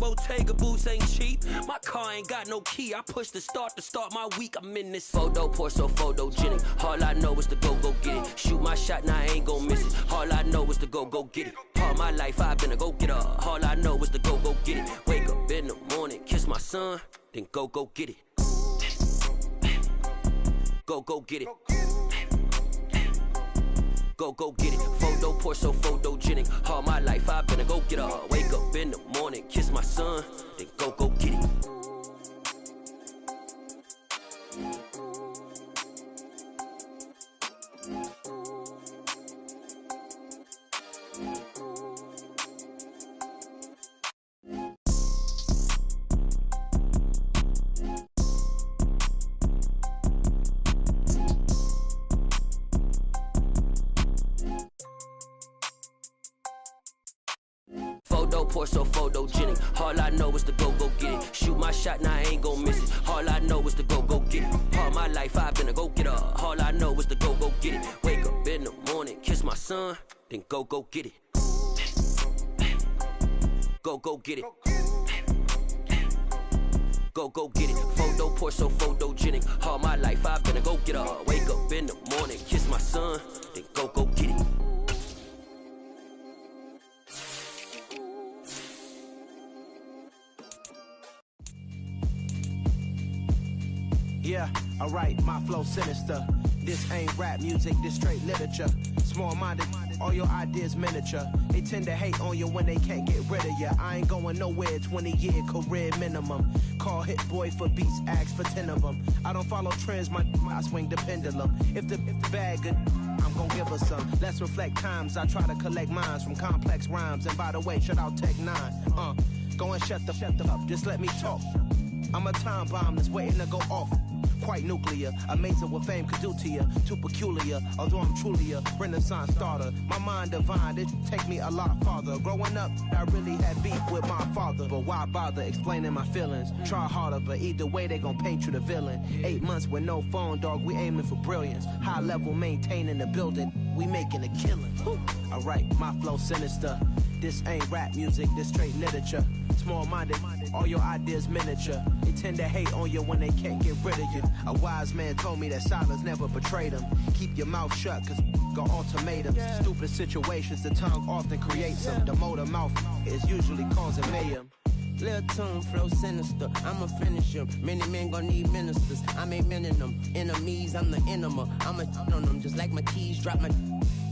Bottega boots ain't cheap. My car ain't got no key. I push the start to start my week. I'm in this photo, pour so photogenic. All I know is to go get it. Shoot my shot, now I ain't gon' miss it. All I know is to go get it. All my life I've been a go-getter. All I know is to go get it. Wake up in the morning, kiss my son, then go get it. Go get it. Go get it. Photo, pour so photogenic. All my life I've been a go-getter. Wake up in the morning, kiss my son, then go get it. Pour so photogenic. All I know is to go get it. Shoot my shot, now I ain't gon' miss it. All I know is to go get it. All my life I've been a go-getter. All I know is to go get it. Wake up in the morning, kiss my son, then go get it. Go get it. Go get it. Photo, pour so photogenic. All my life I've been a go-getter. Wake up in the morning, kiss my son, then go get it. Yeah, alright, my flow sinister. This ain't rap music, this straight literature. Small-minded, all your ideas miniature. They tend to hate on you when they can't get rid of you. I ain't going nowhere, 20-year career minimum. Call Hit Boy for beats, ask for 10 of them. I don't follow trends, I swing the pendulum. If the bag good, I'm gon' give her some. Let's reflect times, I try to collect minds from complex rhymes. And by the way, shout out Tech 9. Go and shut the up, just let me talk. I'm a time bomb that's waiting to go off. Quite nuclear, amazing what fame could do to you. Too peculiar, although I'm truly a renaissance starter. My mind divine, it take me a lot farther. Growing up, I really had beef with my father. But why bother explaining my feelings? Try harder, but either way they gon' paint you the villain. 8 months with no phone, dog, we aiming for brilliance. High level maintaining the building, we making a killing. Alright, my flow sinister. This ain't rap music, this straight literature. Small-minded, all your ideas miniature. They tend to hate on you when they can't get rid of you. A wise man told me that silence never betrayed him. Keep your mouth shut, cause got ultimatums. Stupid situations, the tongue often creates them. The motor mouth is usually causing mayhem. Lil' tune, flow sinister, I'ma finish him. Many men gon' need ministers, I'm a men in them. Enemies, I'm the enema. I'ma on them, just like my keys, drop my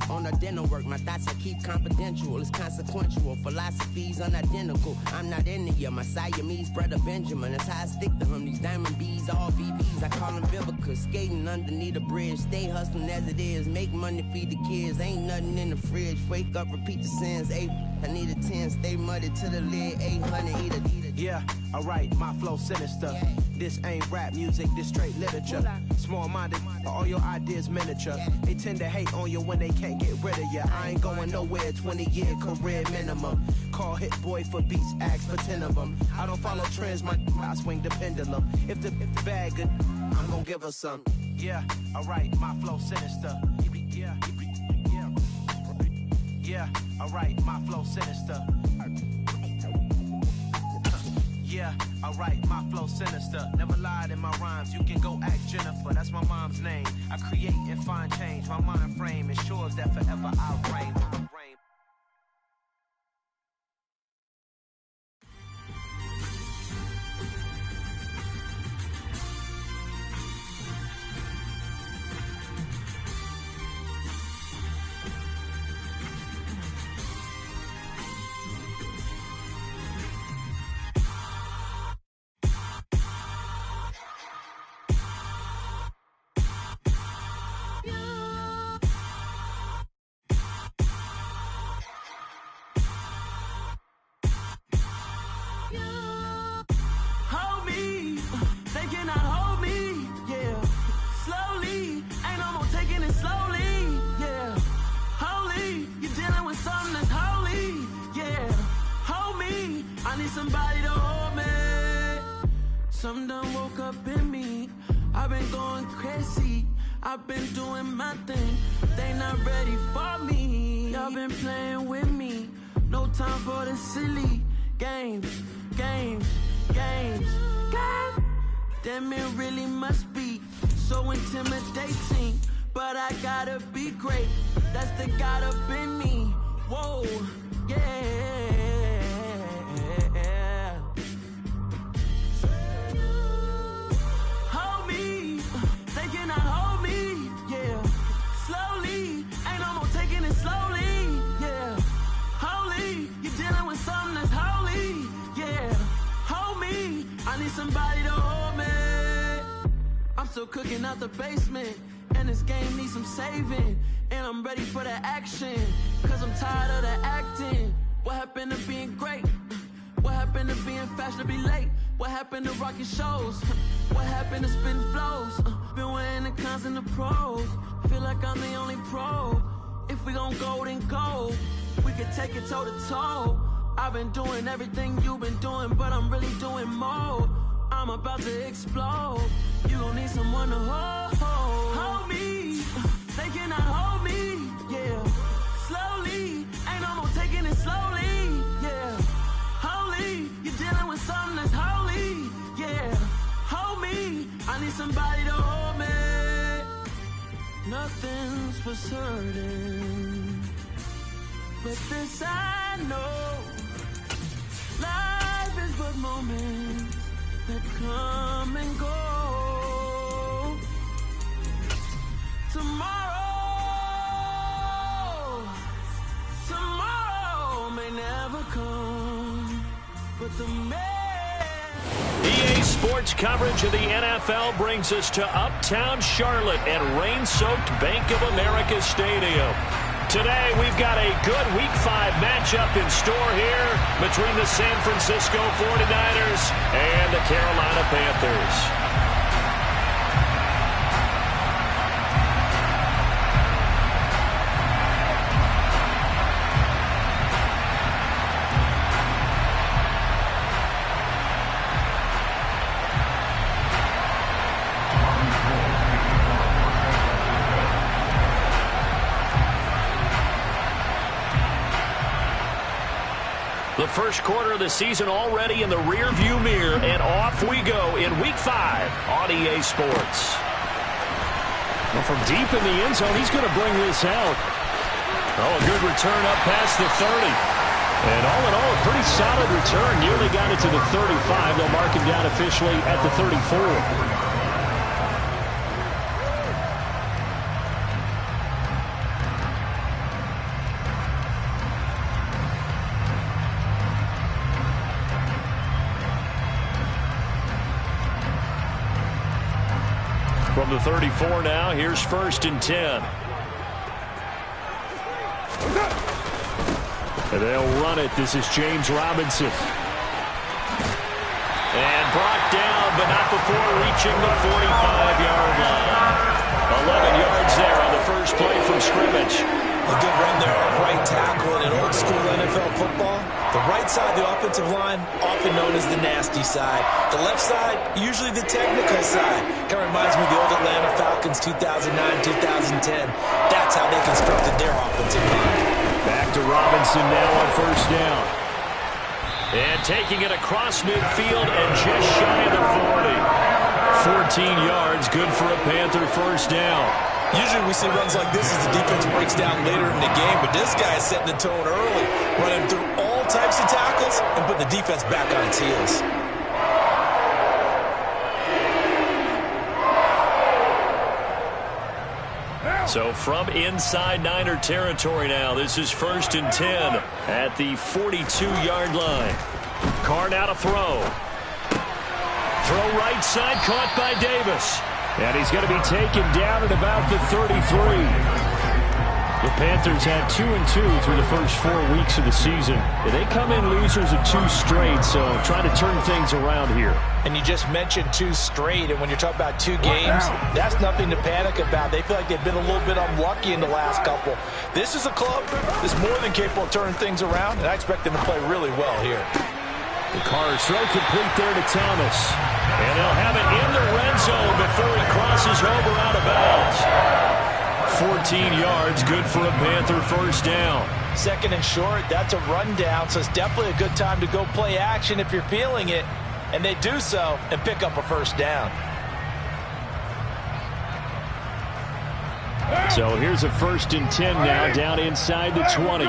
on the dental work. My thoughts I keep confidential, it's consequential. Philosophies unidentical, I'm not into you. My Siamese brother Benjamin, that's how I stick to him. These diamond bees, all BBs, I call them Vivica. Skating underneath a bridge, stay hustling as it is. Make money, feed the kids, ain't nothing in the fridge. Wake up, repeat the sins, I need a 10, stay muddy to the lid, 800, eat a. Yeah, alright, my flow sinister. This ain't rap music, this straight literature. Small-minded, all your ideas miniature. They tend to hate on you when they can't get rid of you. I ain't going nowhere, 20-year career minimum. Call Hit Boy for beats, ask for 10 of them. I don't follow trends, I swing the pendulum. If the bag good, I'm gon' give her some. Yeah, alright, my flow sinister. Yeah, alright, my flow sinister. Yeah, alright, my flow sinister. Never lied in my rhymes, you can go ask Jennifer. That's my mom's name. I create and find change. My mind frame ensures that forever I reign. Somebody to hold me. Something done woke up in me. I've been going crazy. I've been doing my thing. They not ready for me. Y'all been playing with me. No time for the silly games. games. God damn, it really must be so intimidating. But I gotta be great, that's the God up in me. Whoa, yeah. Hold me, they cannot hold me, yeah. Slowly, ain't no more taking it slowly, yeah. Holy, you're dealing with something that's holy, yeah. Hold me, I need somebody to hold me. I'm still cooking out the basement, and this game needs some saving. And I'm ready for the action, cause I'm tired of the acting. What happened to being great? What happened to being fashionably late? What happened to rocking shows? What happened to spitting flows? Been wearing the cons and the pros. Feel like I'm the only pro. If we gon' go, then go. We could take it toe to toe. I've been doing everything you've been doing, but I'm really doing more. I'm about to explode. You gon' need someone to hold me. They cannot hold me, yeah. Slowly, ain't no more taking it slowly, yeah. Holy, you're dealing with something that's holy, yeah. Hold me, I need somebody to hold me. Nothing's for certain, but this I know. Life is but moments that come and go. Tomorrow may never come, but the man. EA Sports coverage of the NFL brings us to Uptown Charlotte at rain-soaked Bank of America Stadium. Today, we've got a good Week 5 matchup in store here between the San Francisco 49ers and the Carolina Panthers. The first quarter of the season already in the rearview mirror, and off we go in Week 5 on EA Sports. Well, from deep in the end zone, he's going to bring this out. Oh, a good return up past the 30. And all in all, a pretty solid return. Nearly got it to the 35. They'll mark him down officially at the 34. From the 34 now, here's 1st and 10. And they'll run it. This is James Robinson. And brought down, but not before reaching the 45-yard line. 11 yards there on the first play from scrimmage. A good run there off right tackle in an old-school NFL football. The right side of the offensive line, often known as the nasty side. The left side, usually the technical side. Kind of reminds me of the old Atlanta Falcons 2009-2010. That's how they constructed their offensive line. Back to Robinson now on 1st down. And taking it across midfield and just shy of the 40. 14 yards, good for a Panther 1st down. Usually we see runs like this as the defense breaks down later in the game, but this guy is setting the tone early, running through all types of tackles and putting the defense back on its heels. So from inside Niner territory now, this is 1st and 10 at the 42-yard line. Carr now to throw. Throw right side, caught by Davis. And he's going to be taken down at about the 33. The Panthers had 2-2 through the first 4 weeks of the season. They come in losers of 2 straight, so trying to turn things around here. And you just mentioned 2 straight, and when you're talking about 2 games, that's nothing to panic about. They feel like they've been a little bit unlucky in the last couple. This is a club that's more than capable of turning things around, and I expect them to play really well here. The Carr throw complete there to Thomas. And they'll have it in the red zone before he crosses over out of bounds. 14 yards, good for a Panther first down. Second and short, that's a rundown, so it's definitely a good time to go play action if you're feeling it. And they do so and pick up a first down. So here's a 1st and 10 now, down inside the 20.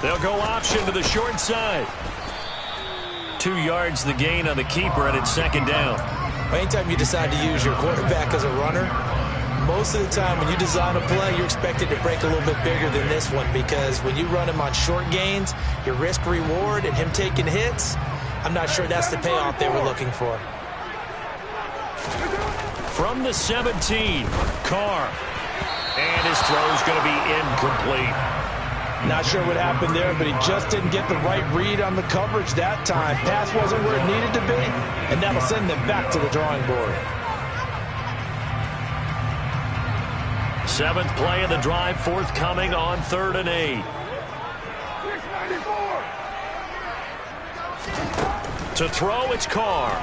They'll go option to the short side. 2 yards the gain on the keeper, and it's 2nd down. Anytime you decide to use your quarterback as a runner, most of the time when you design a play, you're expected to break a little bit bigger than this one, because when you run him on short gains, your risk-reward and him taking hits, I'm not sure that's the payoff they were looking for. From the 17, Carr. And his throw's going to be incomplete. Not sure what happened there, but he just didn't get the right read on the coverage that time. Pass wasn't where it needed to be, and that'll send them back to the drawing board. 7th play of the drive, forthcoming on 3rd and 8. To throw, it's Carr.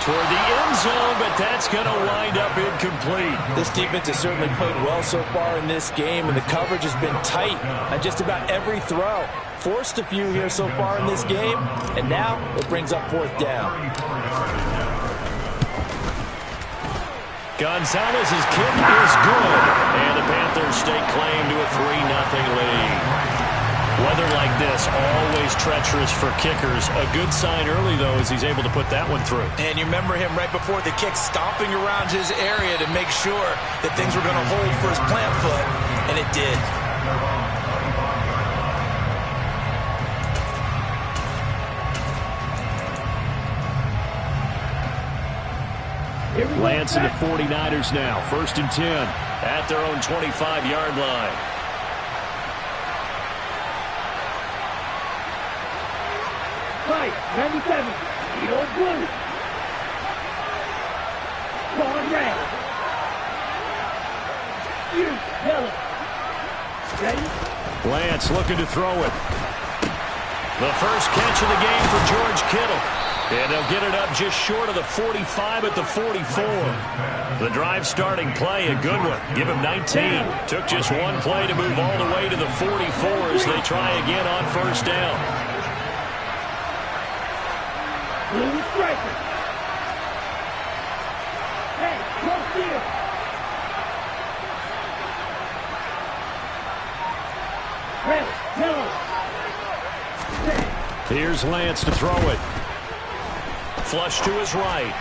Toward the end zone, but that's going to wind up incomplete. This defense has certainly played well so far in this game, and the coverage has been tight on just about every throw. Forced a few here so far in this game, and now it brings up 4th down. Gonzalez's kick is good, and the Panthers stake claim to a 3-0 lead. Weather like this, always treacherous for kickers. A good sign early, though, as he's able to put that one through. And you remember him right before the kick stomping around his area to make sure that things were going to hold for his plant foot, and it did. Lance and the 49ers now, 1st and 10 at their own 25-yard line. Right, 97, Edo Blue. Going red. You, yellow. Ready? Lance looking to throw it. The first catch of the game for George Kittle. And they'll get it up just short of the 45 at the 44. The drive starting play, a good one. Give him 19. Took just one play to move all the way to the 44 as they try again on 1st down. Blue striker. Hey, close here. Red, yellow. Here's Lance to throw it. Flush to his right.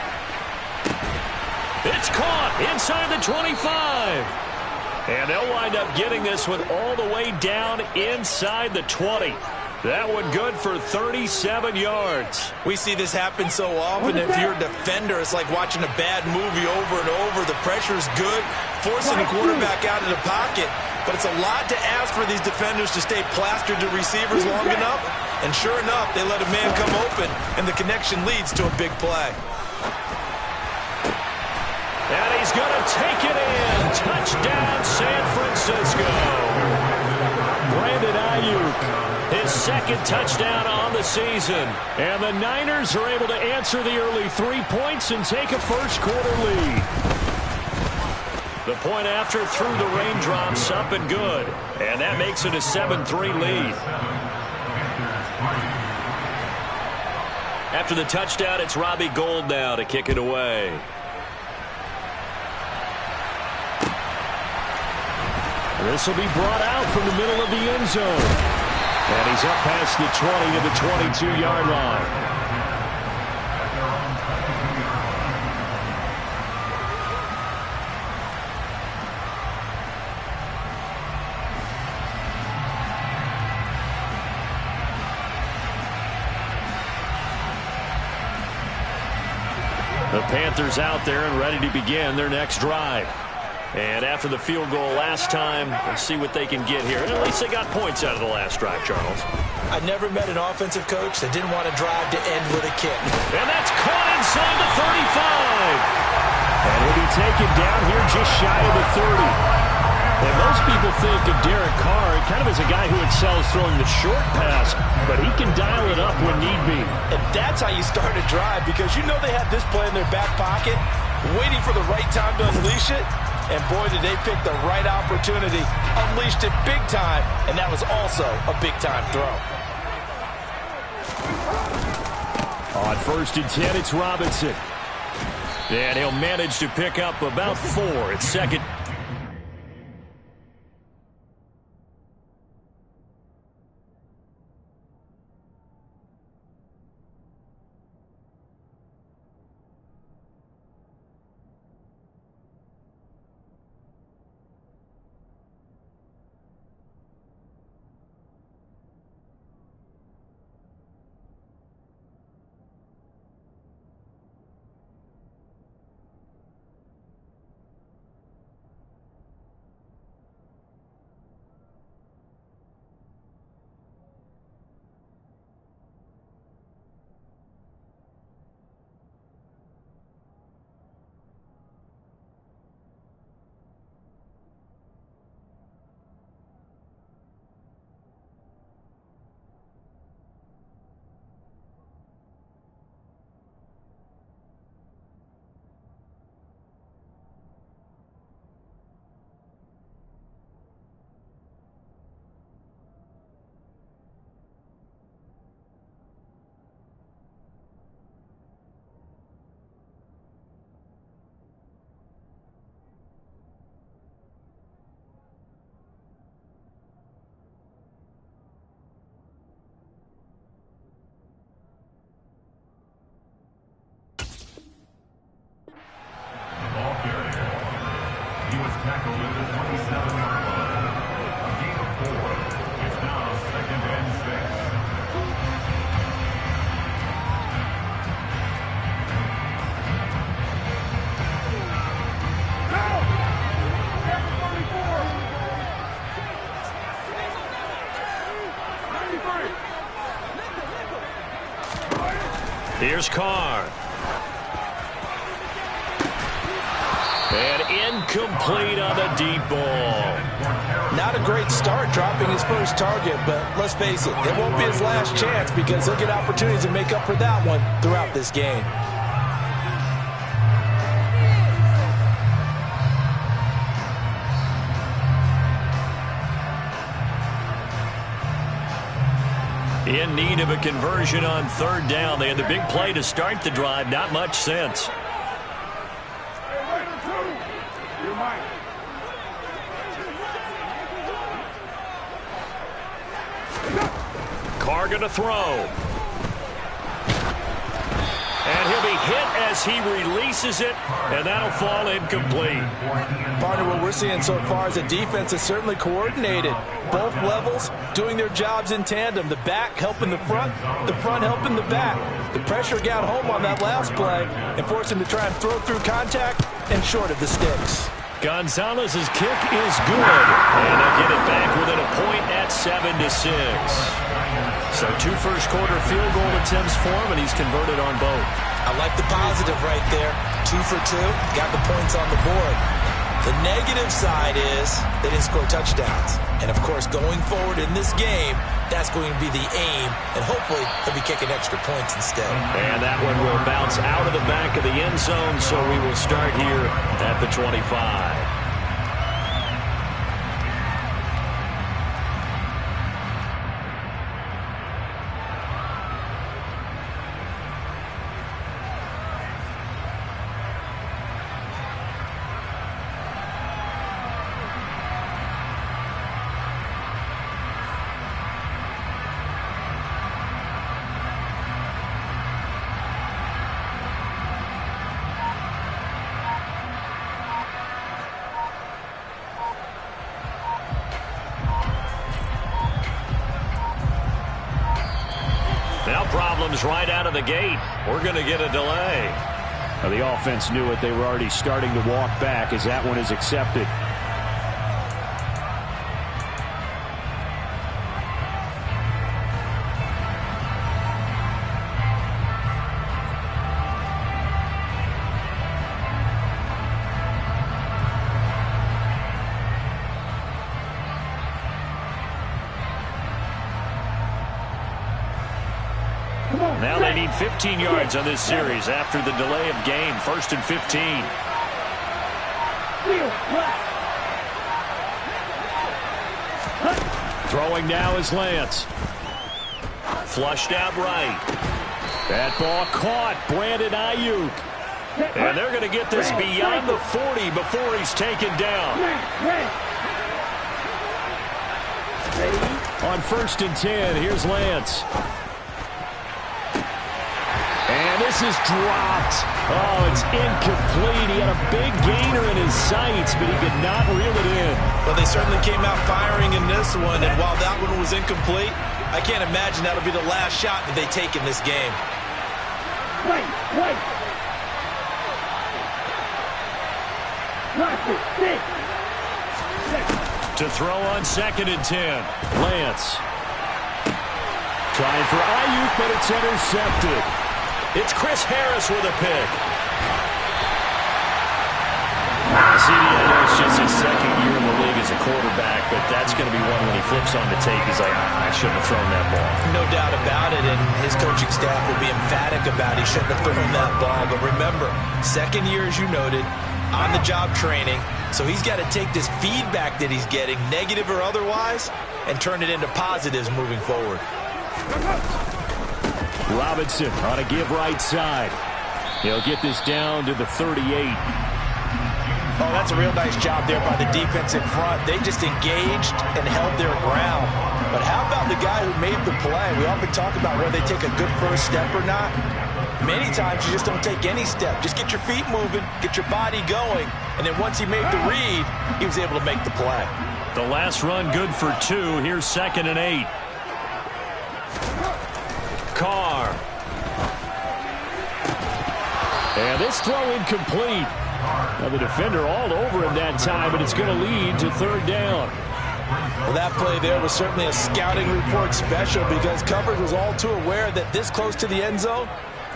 It's caught inside the 25. And they'll wind up getting this one all the way down inside the 20. That one good for 37 yards. We see this happen so often. If you're a defender, it's like watching a bad movie over and over. The pressure's good, forcing the quarterback out of the pocket. But it's a lot to ask for these defenders to stay plastered to receivers long enough. And sure enough, they let a man come open, and the connection leads to a big play. And he's going to take it in. Touchdown, San Francisco. Brandon Ayuk, his 2nd touchdown on the season. And the Niners are able to answer the early 3 points and take a first-quarter lead. The point after through the raindrops, up and good. And that makes it a 7-3 lead. After the touchdown, it's Robbie Gould now to kick it away. This will be brought out from the middle of the end zone. And he's up past the 20 to the 22-yard line. The Panthers out there and ready to begin their next drive. And after the field goal last time, let's see what they can get here. And at least they got points out of the last drive, Charles. I never met an offensive coach that didn't want to drive to end with a kick. And that's caught inside the 35. And he'll be taken down here just shy of the 30. And most people to think of Derek Carr kind of as a guy who excels throwing the short pass, but he can dial it up when need be. And that's how you start a drive, because you know they have this play in their back pocket, waiting for the right time to unleash it. And boy, did they pick the right opportunity, unleashed it big time, and that was also a big-time throw. On 1st and 10, it's Robinson. And he'll manage to pick up about 4 at 2nd. Here's Carr. And incomplete on the deep ball. Not a great start dropping his first target, but let's face it, it won't be his last chance, because he'll get opportunities to make up for that one throughout this game. In need of a conversion on 3rd down. They had the big play to start the drive. Not much sense. Carr going to throw. And he'll be hit as he releases it, and that'll fall incomplete. Partner, what we're seeing so far is the defense is certainly coordinated. Both levels doing their jobs in tandem. The back helping the front helping the back. The pressure got home on that last play and forced him to try and throw through contact and short of the sticks. Gonzalez's kick is good, and they'll get it back within a point at 7-6. So 2 first-quarter field goal attempts for him, and he's converted on both. I like the positive right there. 2 for 2, got the points on the board. The negative side is they didn't score touchdowns. And, of course, going forward in this game, that's going to be the aim, and hopefully he'll be kicking extra points instead. And that one will bounce out of the back of the end zone, so we will start here at the 25. Now problems right out of the gate. We're going to get a delay. Now the offense knew it. They were already starting to walk back as that one is accepted. Now they need 15 yards on this series after the delay of game. 1st and 15. Throwing now is Lance. Flushed out right. That ball caught. Brandon Ayuk. And they're going to get this beyond the 40 before he's taken down. On 1st and 10, here's Lance. And this is dropped. Oh, it's incomplete. He had a big gainer in his sights, but he could not reel it in. Well, they certainly came out firing in this one, and while that one was incomplete, I can't imagine that'll be the last shot that they take in this game. Wait. To throw on 2nd and 10. Lance. Trying for Ayuk, but it's intercepted. It's Chris Harris with a pick. CD, I know it's just his 2nd year in the league as a quarterback, but that's going to be one when he flips on the tape. He's like, I shouldn't have thrown that ball. No doubt about it, and his coaching staff will be emphatic about he shouldn't have thrown that ball. But remember, 2nd year, as you noted, on-the-job training, so he's got to take this feedback that he's getting, negative or otherwise, and turn it into positives moving forward. Robinson on a give right side. He'll get this down to the 38. Oh, that's a real nice job there by the defense in front. They just engaged and held their ground. But how about the guy who made the play? We often talk about whether they take a good first step or not. Many times you just don't take any step. Just get your feet moving, get your body going, and then once he made the read, he was able to make the play. The last run good for 2. Here's 2nd and 8. Carr. And this throw incomplete. Now the defender all over him that time, but it's going to lead to 3rd down. Well, that play there was certainly a scouting report special because coverage was all too aware that this close to the end zone,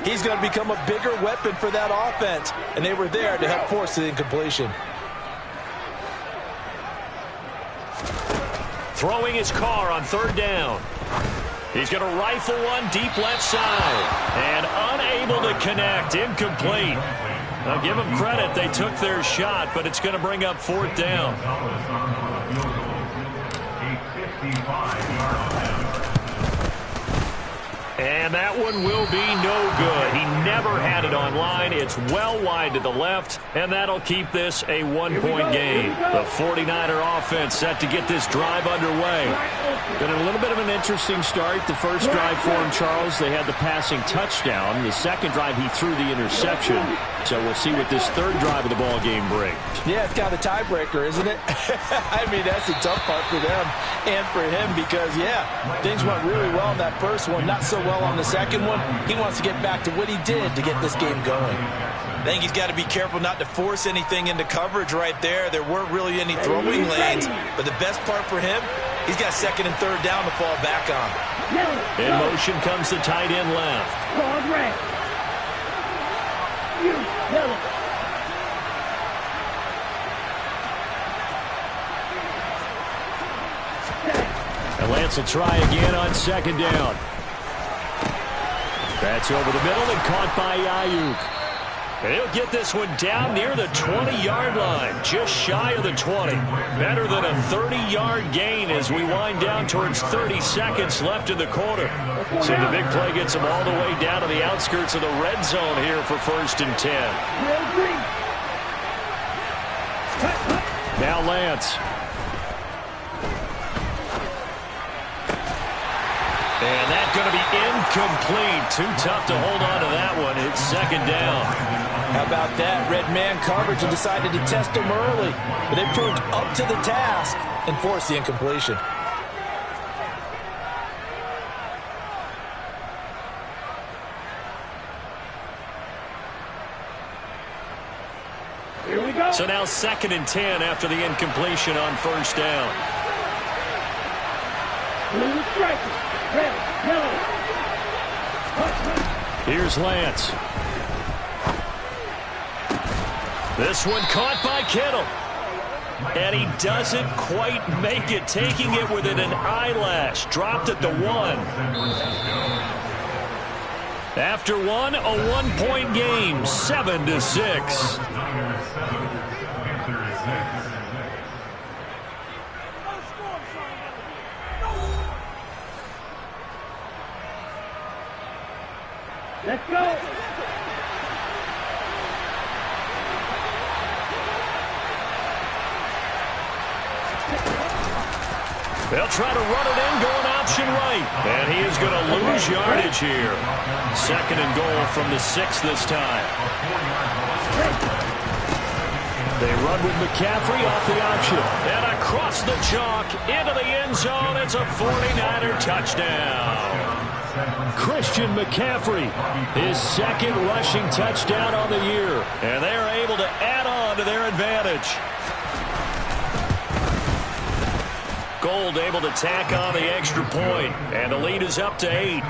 he's going to become a bigger weapon for that offense, and they were there to help force the incompletion. Throwing his Carr on 3rd down. He's going to rifle one deep left side. And unable to connect. Incomplete. Now give them credit. They took their shot, but it's going to bring up 4th down. And that one will be no good. He never had it on line. It's well wide to the left, and that'll keep this a 1-point game. The 49er offense set to get this drive underway. Been a little bit of an interesting start. The first drive for him, Charles, they had the passing touchdown. The second drive, he threw the interception. So we'll see what this 3rd drive of the ball game brings. Yeah, it's kind of a tiebreaker, isn't it? I mean, that's the tough part for them and for him because, yeah, things went really well in that first one, not so well on the second one. He wants to get back to what he did to get this game going. I think he's got to be careful not to force anything into coverage right there. There weren't really any throwing lanes, but the best part for him, he's got 2nd and 3rd down to fall back on. In motion comes the tight end left. And Lance will try again on 2nd down. That's over the middle and caught by Ayuk. And he'll get this one down near the 20-yard line, just shy of the 20. Better than a 30-yard gain as we wind down towards 30 seconds left in the quarter. So the big play gets him all the way down to the outskirts of the red zone here for 1st and 10. Now Lance. And that's going to be incomplete. Too tough to hold on to that one. It's 2nd down. How about that? Red man coverage and decided to test him early. But they proved up to the task and forced the incompletion. Here we go. So now 2nd and 10 after the incompletion on 1st down. Blue striker. Red, yellow. Here's Lance. This one caught by Kittle. And he doesn't quite make it, taking it within an eyelash. Dropped at the 1. After one, a 1-point game, 7-6. Let's go. They'll try to run it in, going option right. And he is going to lose yardage here. 2nd and goal from the 6 this time. They run with McCaffrey off the option. And across the chalk into the end zone. It's a 49er touchdown. Christian McCaffrey, his 2nd rushing touchdown on the year. And they're able to add on to their advantage. Gold able to tack on the extra point, and the lead is up to 8.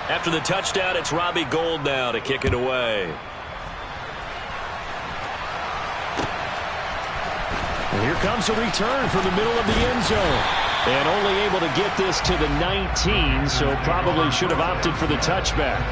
After the touchdown, it's Robbie Gould now to kick it away. And here comes a return from the middle of the end zone. And only able to get this to the 19, so probably should have opted for the touchback.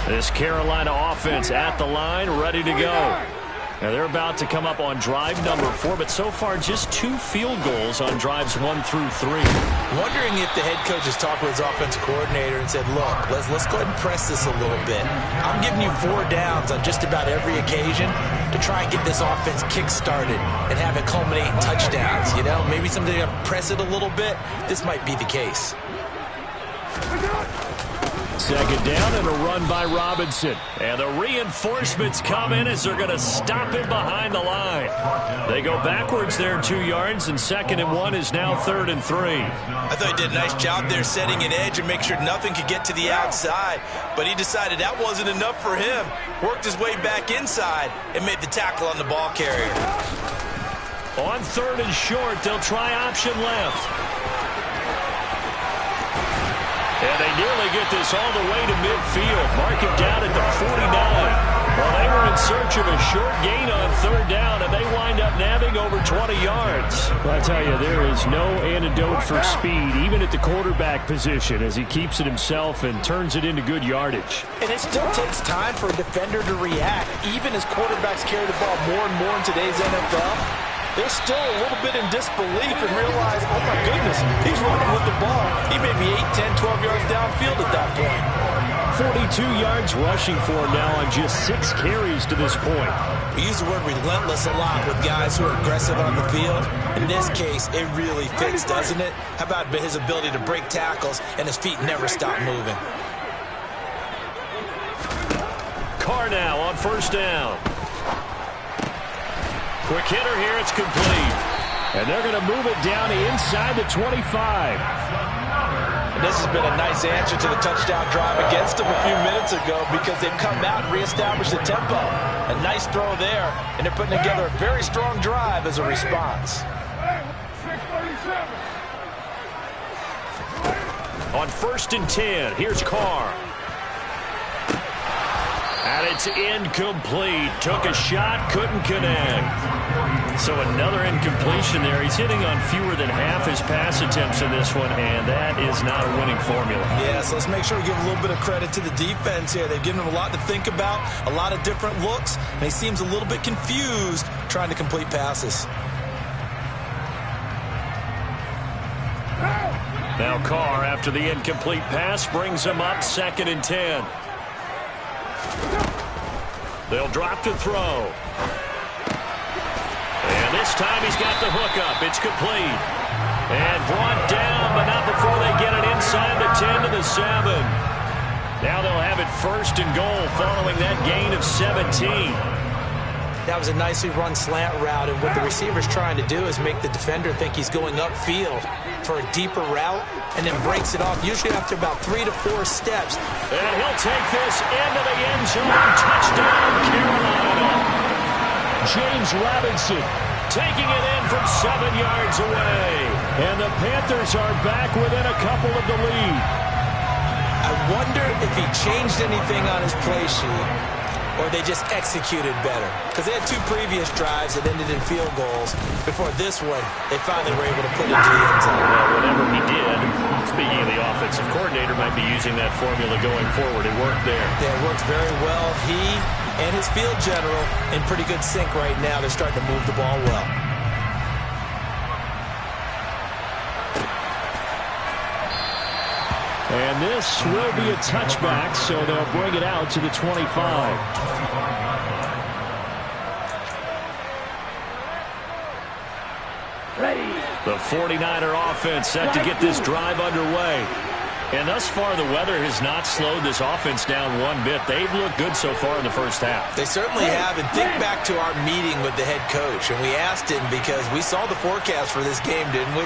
This Carolina offense at the line, ready to go. Now they're about to come up on drive number 4, but so far just 2 field goals on drives 1 through 3. Wondering if the head coach has talked with his offensive coordinator and said, look, let's go ahead and press this a little bit. I'm giving you 4 downs on just about every occasion to try and get this offense kick-started and have it culminate in touchdowns. You know, maybe something to press it a little bit. This might be the case. 2nd down and a run by Robinson. And the reinforcements come in as they're going to stop him behind the line. They go backwards there 2 yards, and 2nd and 1 is now 3rd and 3. I thought he did a nice job there setting an edge and make sure nothing could get to the outside. But he decided that wasn't enough for him. Worked his way back inside and made the tackle on the ball carrier. On 3rd and short, they'll try option left. And they nearly get this all the way to midfield. Mark him down at the 49. Well, they were in search of a short gain on 3rd down, and they wind up nabbing over 20 yards. Well, I tell you, there is no antidote for speed, even at the quarterback position, as he keeps it himself and turns it into good yardage. And it still takes time for a defender to react. Even as quarterbacks carry the ball more and more in today's NFL, they're still a little bit in disbelief and realize, oh my goodness, he's running with the ball. He may be 8, 10, 12 yards downfield at that point. 42 yards rushing for him now on just 6 carries to this point. We use the word relentless a lot with guys who are aggressive on the field. In this case, it really fits, doesn't it? How about his ability to break tackles and his feet never stop moving? Carr now on 1st down. Quick hitter here, it's complete. And they're going to move it down inside the 25. And this has been a nice answer to the touchdown drive against them a few minutes ago because they've come out and reestablished the tempo. A nice throw there, and they're putting together a very strong drive as a response. On 1st and 10, here's Carr. And it's incomplete. Took a shot, couldn't connect. So another incompletion there. He's hitting on fewer than half his pass attempts in this one, and that is not a winning formula. Yeah, so let's make sure we give a little bit of credit to the defense here. They've given him a lot to think about, a lot of different looks, and he seems a little bit confused trying to complete passes. Now Carr, after the incomplete pass, brings him up 2nd and 10. They'll drop to throw. And this time he's got the hook up. It's complete. And brought down, but not before they get it inside the 10 to the 7. Now they'll have it 1st and goal following that gain of 17. That was a nicely run slant route, and what the receiver's trying to do is make the defender think he's going upfield for a deeper route and then breaks it off, usually after about 3 to 4 steps. And he'll take this into the end zone. Touchdown, Carolina. James Robinson taking it in from 7 yards away. And the Panthers are back within a couple of the lead. I wonder if he changed anything on his play sheet or they just executed better. Because they had 2 previous drives that ended in field goals. Before this one, they finally were able to put it into the end zone. Well, whatever he did, speaking of the offensive coordinator, might be using that formula going forward. It worked there. Yeah, it works very well. He and his field general in pretty good sync right now. They're starting to move the ball well. And this will be a touchback, so they'll bring it out to the 25. Ready. The 49er offense set to get this drive underway. And thus far, the weather has not slowed this offense down one bit. They've looked good so far in the first half. They certainly have. And think back to our meeting with the head coach. And we asked him because we saw the forecast for this game, didn't we?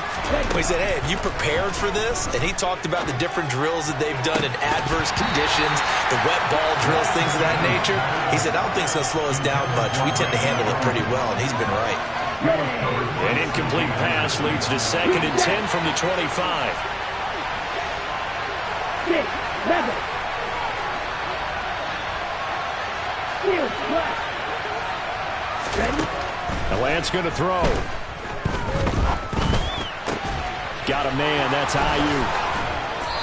We said, hey, have you prepared for this? And he talked about the different drills that they've done in adverse conditions, the wet ball drills, things of that nature. He said, I don't think it's going to slow us down much. We tend to handle it pretty well, and he's been right. An incomplete pass leads to 2nd and 10 from the 25. 6, 11. Field flat. Ready? Lance going to throw. Got a man. That's Ayuk.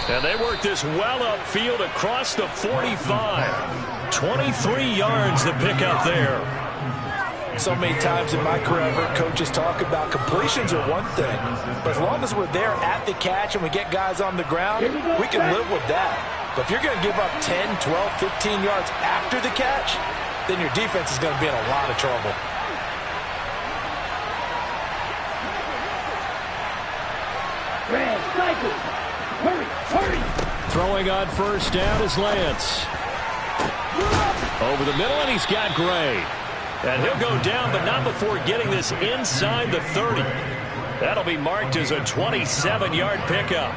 And they work this well upfield across the 45. 23 yards to pick up there. So many times in my career, I've heard coaches talk about completions are one thing, but as long as we're there at the catch and we get guys on the ground, we can live with that. But if you're going to give up 10, 12, 15 yards after the catch, then your defense is going to be in a lot of trouble. Red, cycle. Hurry, hurry. Throwing on 1st down is Lance. Over the middle, and he's got Gray. And he'll go down, but not before getting this inside the 30. That'll be marked as a 27-yard pickup.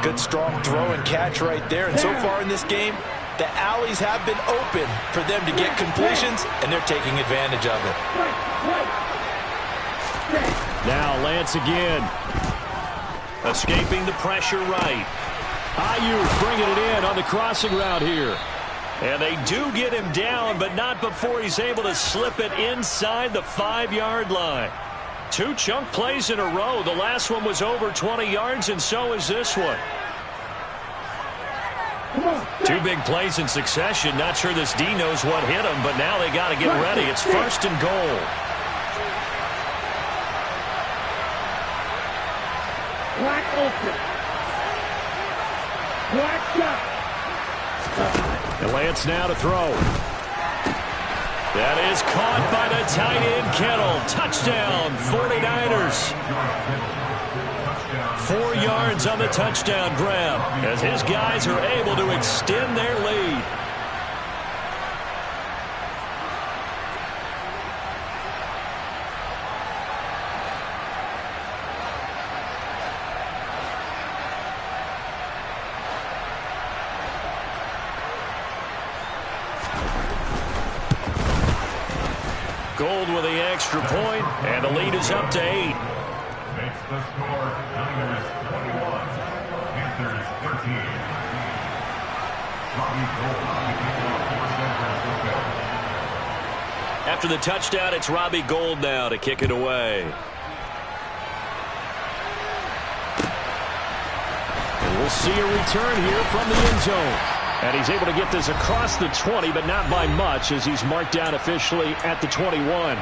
Good strong throw and catch right there. And so far in this game, the alleys have been open for them to get completions, and they're taking advantage of it. Now Lance again. Escaping the pressure right. Ayuk bringing it in on the crossing route here. And they do get him down, but not before he's able to slip it inside the 5-yard line. 2 chunk plays in a row. The last one was over 20 yards, and so is this one. 2 big plays in succession. Not sure this D knows what hit him, but now they got to get ready. It's 1st and goal. Black open. Black shot. And Lance now to throw. That is caught by the tight end, Kittle. Touchdown, 49ers. 4 yards on the touchdown grab as his guys are able to extend their lead. Gold with the extra point, and the lead is up to 8. Makes the score Niners 21, Panthers 13. After the touchdown, it's Robbie Gould now to kick it away. And we'll see a return here from the end zone. And he's able to get this across the 20, but not by much, as he's marked down officially at the 21.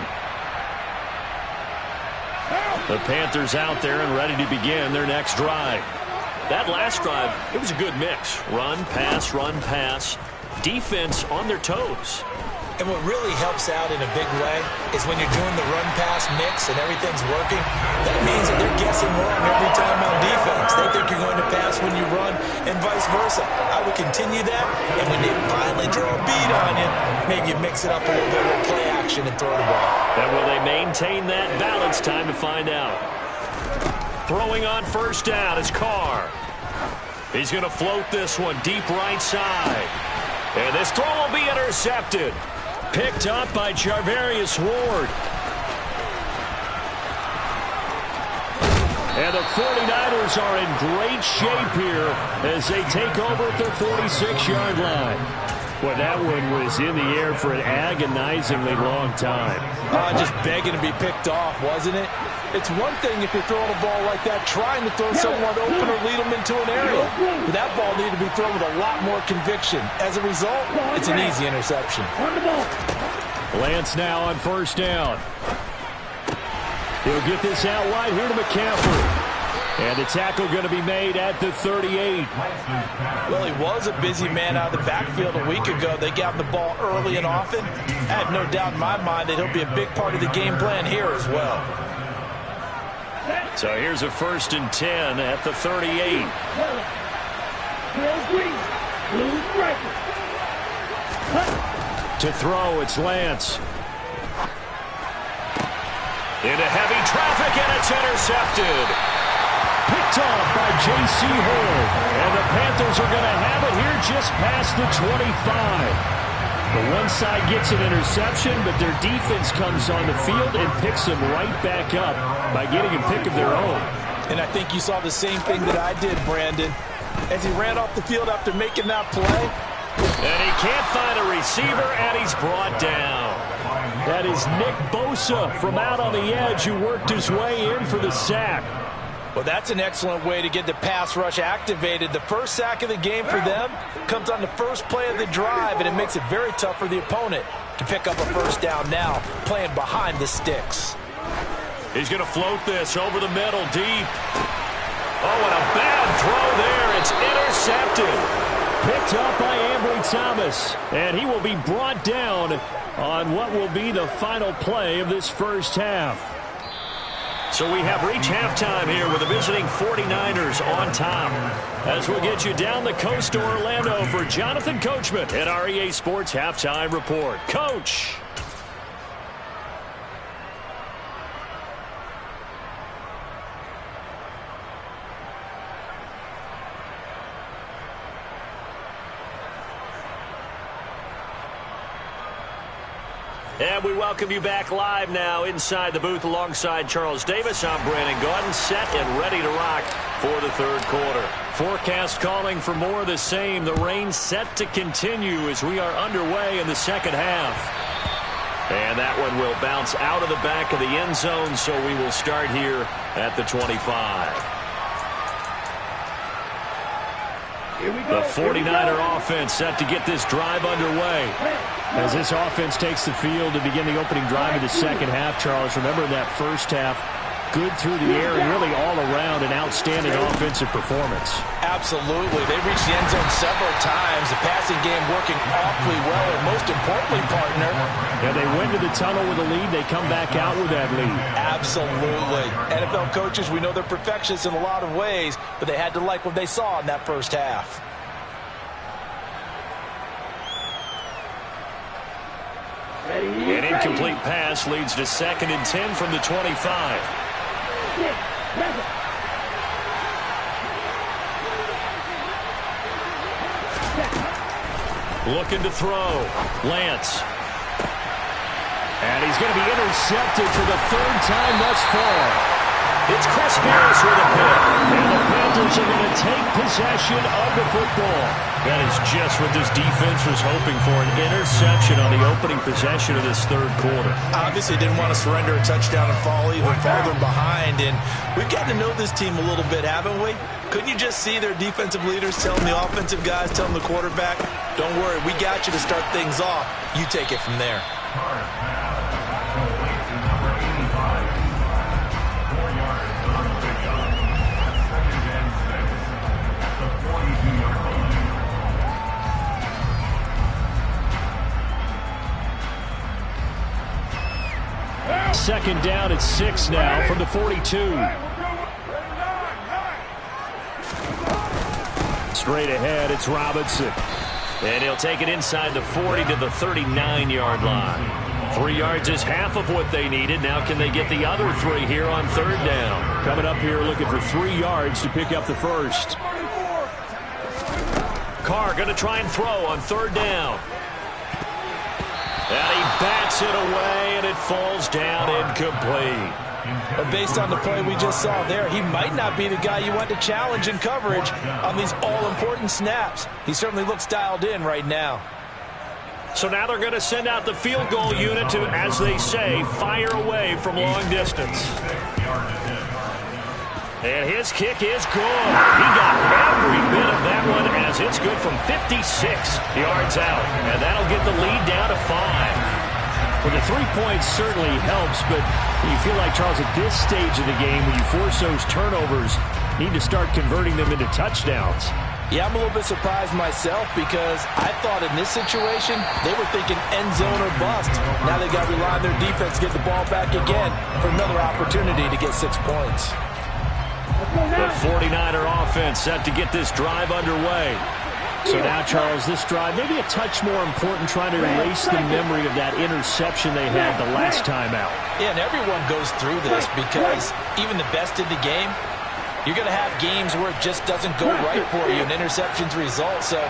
The Panthers out there and ready to begin their next drive. That last drive, it was a good mix. Run, pass, defense on their toes. And what really helps out in a big way is when you're doing the run-pass mix and everything's working, that means that they're guessing wrong every time on defense. They think you're going to pass when you run. and vice versa. I would continue that, and when they finally draw a bead on you, maybe you mix it up a little bit with play action and throw the ball. And will they maintain that balance? Time to find out. Throwing on first down is Carr. He's going to float this one deep right side. And this throw will be intercepted. Picked up by Charvarius Ward. And the 49ers are in great shape here as they take over at their 46-yard line. Well, that one was in the air for an agonizingly long time. Just begging to be picked off, wasn't it? It's one thing if you're throwing a ball like that, trying to throw someone open or lead them into an area. But that ball needed to be thrown with a lot more conviction. As a result, it's an easy interception. Lance now on first down. He'll get this out wide here to McCaffrey. And the tackle going to be made at the 38. Well, he was a busy man out of the backfield a week ago. They got the ball early and often. I have no doubt in my mind that he'll be a big part of the game plan here as well. So here's a 1st and 10 at the 38. To throw, it's Lance. Into heavy traffic, and it's intercepted. Picked off by J.C. Horn. And the Panthers are going to have it here just past the 25. The one side gets an interception, but their defense comes on the field and picks them right back up by getting a pick of their own. And I think you saw the same thing that I did, Brandon. As he ran off the field after making that play. And he can't find a receiver, and he's brought down. That is Nick Bosa from out on the edge who worked his way in for the sack. Well, that's an excellent way to get the pass rush activated. The first sack of the game for them comes on the first play of the drive, and it makes it very tough for the opponent to pick up a first down now, playing behind the sticks. He's going to float this over the middle, deep. Oh, and a bad throw there. It's intercepted. Picked up by Ambry Thomas, and he will be brought down on what will be the final play of this first half. So we have reached halftime here with the visiting 49ers on top. As we'll get you down the coast to Orlando for Jonathan Coachman at our EA Sports Halftime Report. Coach. And we welcome you back live now inside the booth alongside Charles Davis. I'm Brandon Gaudin, set and ready to rock for the third quarter. Forecast calling for more of the same. The rain set to continue as we are underway in the second half. And that one will bounce out of the back of the end zone, so we will start here at the 25. The 49er offense set to get this drive underway. As this offense takes the field to begin the opening drive of the second half, Charles, remember in that first half, good through the air and really all around an outstanding offensive performance. Absolutely. They reached the end zone several times. The passing game working awfully well, and most importantly, partner. Yeah, they went to the tunnel with a lead. They come back out with that lead. Absolutely. NFL coaches, we know they're perfectionists in a lot of ways, but they had to like what they saw in that first half. An incomplete pass leads to 2nd and 10 from the 25. Looking to throw. Lance. And he's going to be intercepted for the 3rd time thus far. It's Chris Harris with a pick. And the Panthers are going to take possession of the football. That is just what this defense was hoping for, an interception on the opening possession of this third quarter. Obviously didn't want to surrender a touchdown and fall even farther behind. And we've gotten to know this team a little bit, haven't we? Couldn't you just see their defensive leaders telling the offensive guys, telling the quarterback, don't worry, we got you to start things off. You take it from there. Second down at 6 now from the 42. Straight ahead, it's Robinson. And he'll take it inside the 40 to the 39-yard line. 3 yards is half of what they needed. Now can they get the other 3 here on 3rd down? Coming up here looking for 3 yards to pick up the first. Carr going to try and throw on 3rd down. And he bats it away, and it falls down incomplete. But based on the play we just saw there, he might not be the guy you want to challenge in coverage on these all-important snaps. He certainly looks dialed in right now. So now they're going to send out the field goal unit to, as they say, fire away from long distance. And his kick is good. He got every bit of that one as it's good from 56 yards out. And that'll get the lead down to 5. Well, the 3 points certainly helps, but you feel like, Charles, at this stage of the game, when you force those turnovers, you need to start converting them into touchdowns. Yeah, I'm a little bit surprised myself because I thought in this situation they were thinking end zone or bust. Now they got to rely on their defense to get the ball back again for another opportunity to get 6 points. The 49er offense set to get this drive underway. So now, Charles, this drive maybe a touch more important, trying to erase the memory of that interception they had the last time out. Yeah, and everyone goes through this because even the best in the game, you're going to have games where it just doesn't go right for you and interceptions result. So,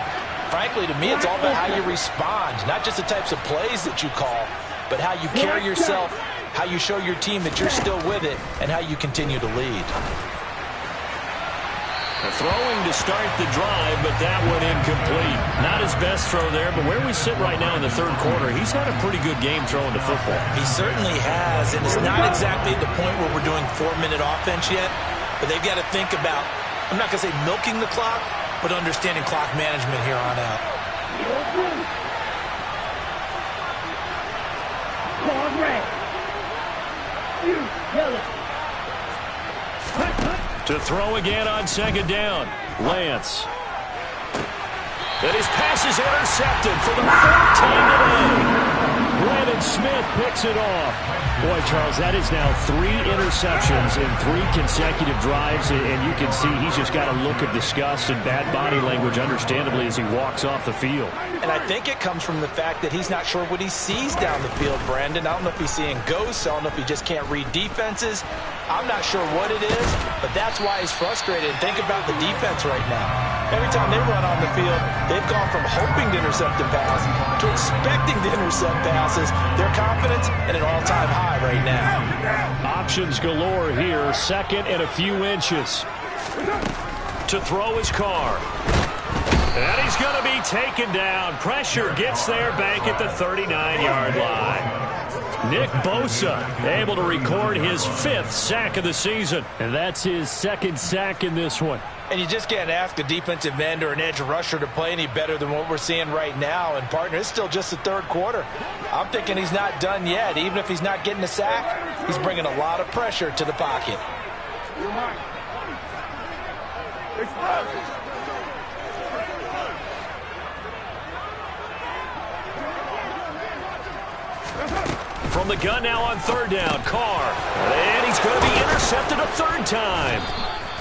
frankly, to me, it's all about how you respond, not just the types of plays that you call, but how you carry yourself, how you show your team that you're still with it, and how you continue to lead. Throwing to start the drive, but that one incomplete. Not his best throw there, but where we sit right now in the 3rd quarter, he's had a pretty good game throwing the football. He certainly has, and it's not exactly the point where we're doing 4-minute offense yet, but they've got to think about, I'm not going to say milking the clock, but understanding clock management here on out. To throw again on 2nd down. Lance. And his pass is intercepted for the 14th today. Brandon Smith picks it off. Boy, Charles, that is now 3 interceptions in 3 consecutive drives, and you can see he's just got a look of disgust and bad body language, understandably, as he walks off the field. And I think it comes from the fact that he's not sure what he sees down the field, Brandon. I don't know if he's seeing ghosts. I don't know if he just can't read defenses. I'm not sure what it is, but that's why he's frustrated. Think about the defense right now. Every time they run on the field, they've gone from hoping to intercept a pass to expecting to intercept passes. Their confidence at an all-time high right now. Options galore here. 2nd and a few inches. To throw his Carr. And he's going to be taken down. Pressure gets there back at the 39-yard line. Nick Bosa able to record his 5th sack of the season. And that's his 2nd sack in this one. And you just can't ask a defensive end or an edge rusher to play any better than what we're seeing right now. And, partner, it's still just the 3rd quarter. I'm thinking he's not done yet. Even if he's not getting a sack, he's bringing a lot of pressure to the pocket. From the gun now on 3rd down, Carr. And he's going to be intercepted a 3rd time.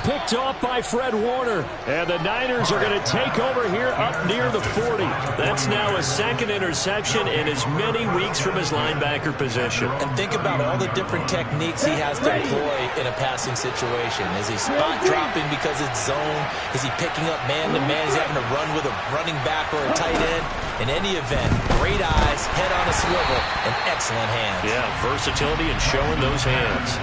Picked off by Fred Warner. And the Niners are going to take over here up near the 40. That's now his 2nd interception in as many weeks from his linebacker position. And think about all the different techniques he has to employ in a passing situation. Is he spot dropping because it's zone? Is he picking up man-to-man? Is he having to run with a running back or a tight end? In any event, great eyes, head on a swivel, and excellent hands. Yeah, versatility and showing those hands.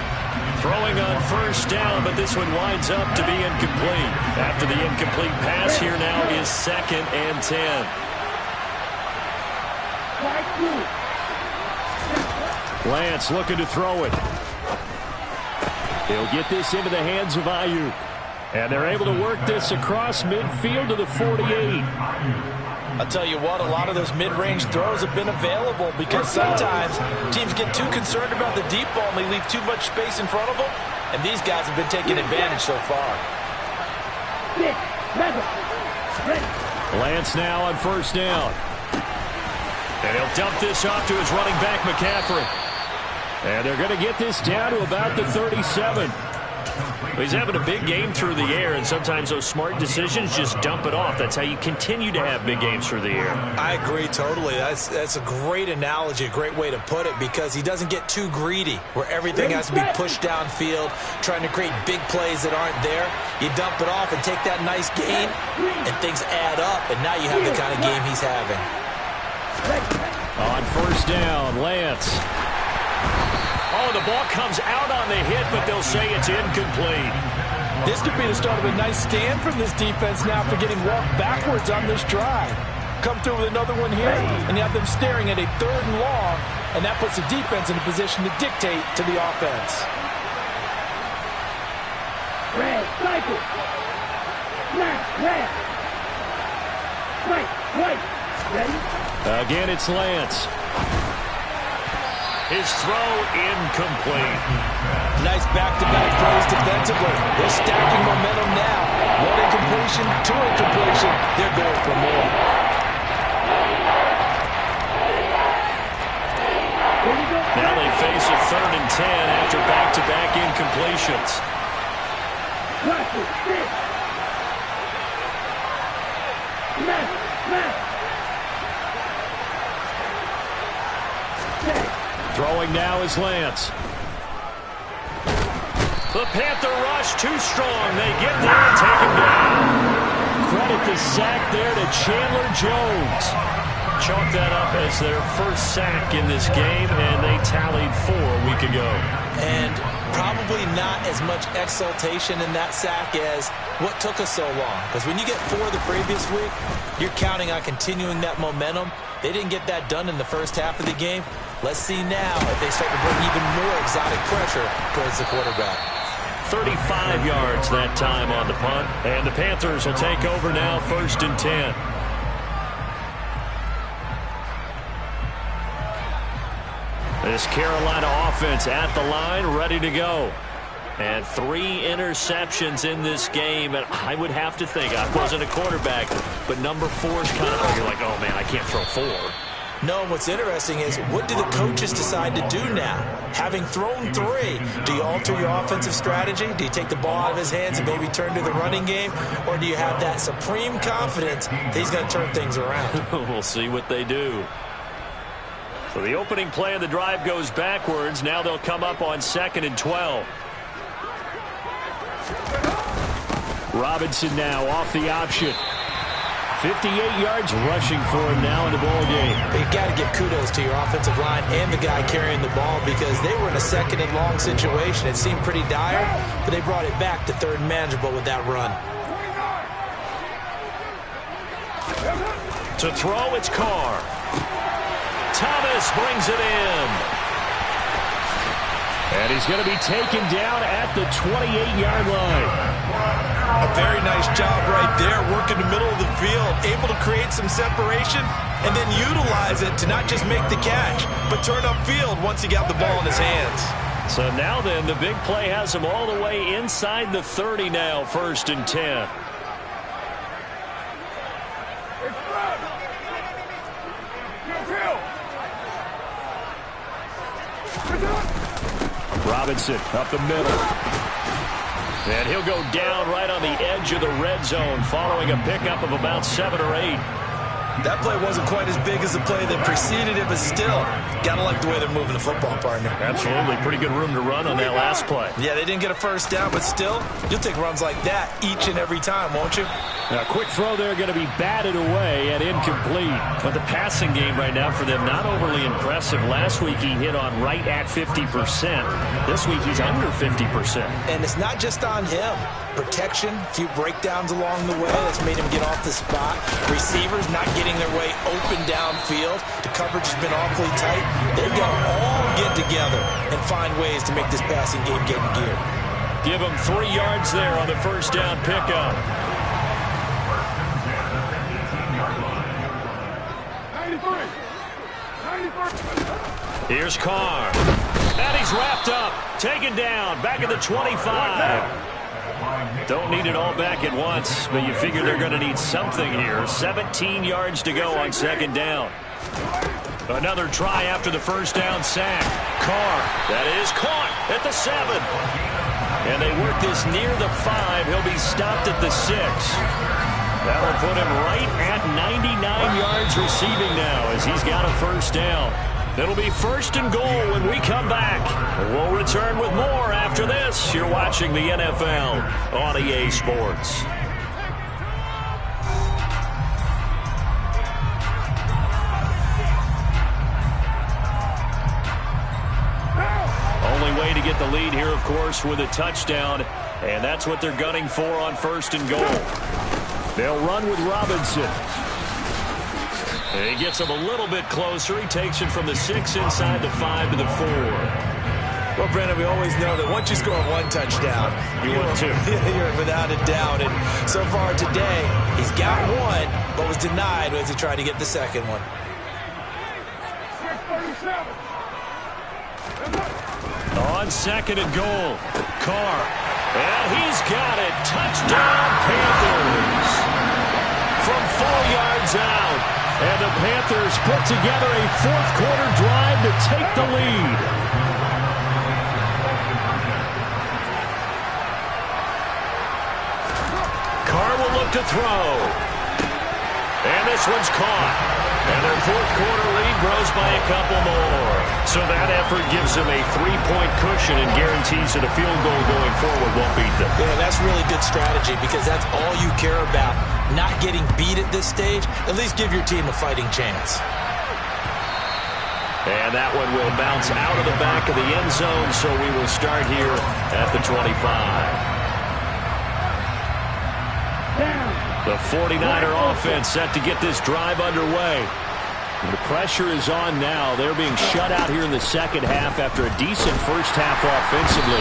Throwing on 1st down, but this one winds up to be incomplete. After the incomplete pass, here now is 2nd and 10. Lance looking to throw it. He'll get this into the hands of Ayuk. And they're able to work this across midfield to the 48. I'll tell you what, a lot of those mid-range throws have been available because sometimes teams get too concerned about the deep ball and they leave too much space in front of them, and these guys have been taking advantage so far. Lance now on 1st down. And he'll dump this off to his running back, McCaffrey. And they're going to get this down to about the 37. He's having a big game through the air, and sometimes those smart decisions just dump it off. That's how you continue to have big games through the air. I agree totally. That's a great analogy, a great way to put it, because he doesn't get too greedy where everything has to be pushed downfield, trying to create big plays that aren't there. You dump it off and take that nice gain, and things add up, and now you have the kind of game he's having. On first down, Lance. Oh, the ball comes out on the hit, but they'll say it's incomplete. This could be the start of a nice stand from this defense now for getting walked backwards on this drive. Come through with another one here, and you have them staring at a 3rd and long, and that puts the defense in a position to dictate to the offense. Red, cycle. Snap, pass. Right, right. Ready? Again, it's Lance. His throw incomplete. Nice back-to-back plays defensively. They're stacking momentum now. 1 incompletion, 2 incompletion. They're going for more. Now they face a 3rd and 10 after back-to-back incompletions. Throwing now is Lance. The Panther rush too strong. They get there and take him down. Credit the sack there to Chandler Jones. Chalk that up as their first sack in this game, and they tallied 4 a week ago. And probably not as much exultation in that sack as what took us so long. Because when you get 4 the previous week, you're counting on continuing that momentum. They didn't get that done in the first half of the game. Let's see now if they start to bring even more exotic pressure towards the quarterback. 35 yards that time on the punt. And the Panthers will take over now, 1st and 10. This Carolina offense at the line, ready to go. And 3 interceptions in this game. And I would have to think, I wasn't a quarterback, but number 4 is kind of, you're like, oh man, I can't throw 4. No, what's interesting is, what do the coaches decide to do now? Having thrown 3, do you alter your offensive strategy? Do you take the ball out of his hands and maybe turn to the running game? Or do you have that supreme confidence that he's going to turn things around? We'll see what they do. So the opening play of the drive goes backwards. Now they'll come up on 2nd and 12. Robinson now off the option. 58 yards rushing for him now in the ball game. You've got to give kudos to your offensive line and the guy carrying the ball, because they were in a 2nd and long situation. It seemed pretty dire, but they brought it back to 3rd and manageable with that run. To throw, it's Carr. Thomas brings it in. And he's going to be taken down at the 28-yard line. A very nice job right there, working the middle of the field, able to create some separation and then utilize it to not just make the catch, but turn upfield once he got the ball in his hands. So now then, the big play has him all the way inside the 30 now, 1st and 10. Robinson up the middle. And he'll go down right on the edge of the red zone following a pickup of about 7 or 8. That play wasn't quite as big as the play that preceded it, but still, gotta like the way they're moving the football, partner. Absolutely. Pretty good room to run on that last play. Yeah, they didn't get a first down, but still, you'll take runs like that each and every time, won't you? Now, a quick throw there going to be batted away and incomplete. But the passing game right now for them, not overly impressive. Last week he hit on right at 50%. This week he's under 50%. And it's not just on him. Protection, a few breakdowns along the way that's made him get off the spot. Receivers not getting their way open downfield. The coverage has been awfully tight. They've got to all get together and find ways to make this passing game get in gear. Give them 3 yards there on the first down pickup. 93. Here's Carr. And he's wrapped up. Taken down. Back at the 25. Don't need it all back at once, but you figure they're going to need something here. 17 yards to go on 2nd down. Another try after the first down sack. Carr, that is caught at the 7. And they work this near the 5. He'll be stopped at the 6. That'll put him right at 99 yards receiving now as he's got a first down. It'll be first and goal when we come back. We'll return with more after this. You're watching the NFL on EA Sports. Only way to get the lead here, of course, with a touchdown, and that's what they're gunning for on first and goal. They'll run with Robinson. And he gets him a little bit closer. He takes it from the 6 inside the 5 to the 4. Well, Brandon, we always know that once you score one touchdown, you want two. You're without a doubt. And so far today, he's got one, but was denied as he tried to get the second one. On second and goal, Carr. And he's got it. Touchdown, Panthers. From 4 yards out. And the Panthers put together a fourth-quarter drive to take the lead. Carr will look to throw. And this one's caught. And their fourth-quarter lead grows by a couple more. So that effort gives them a 3-point cushion and guarantees that a field goal going forward won't beat them. Yeah, that's really good strategy because that's all you care about. Not getting beat at this stage. At least give your team a fighting chance. And that one will bounce out of the back of the end zone, so we will start here at the 25. The 49er offense set to get this drive underway. And the pressure is on now. They're being shut out here in the second half after a decent first half offensively.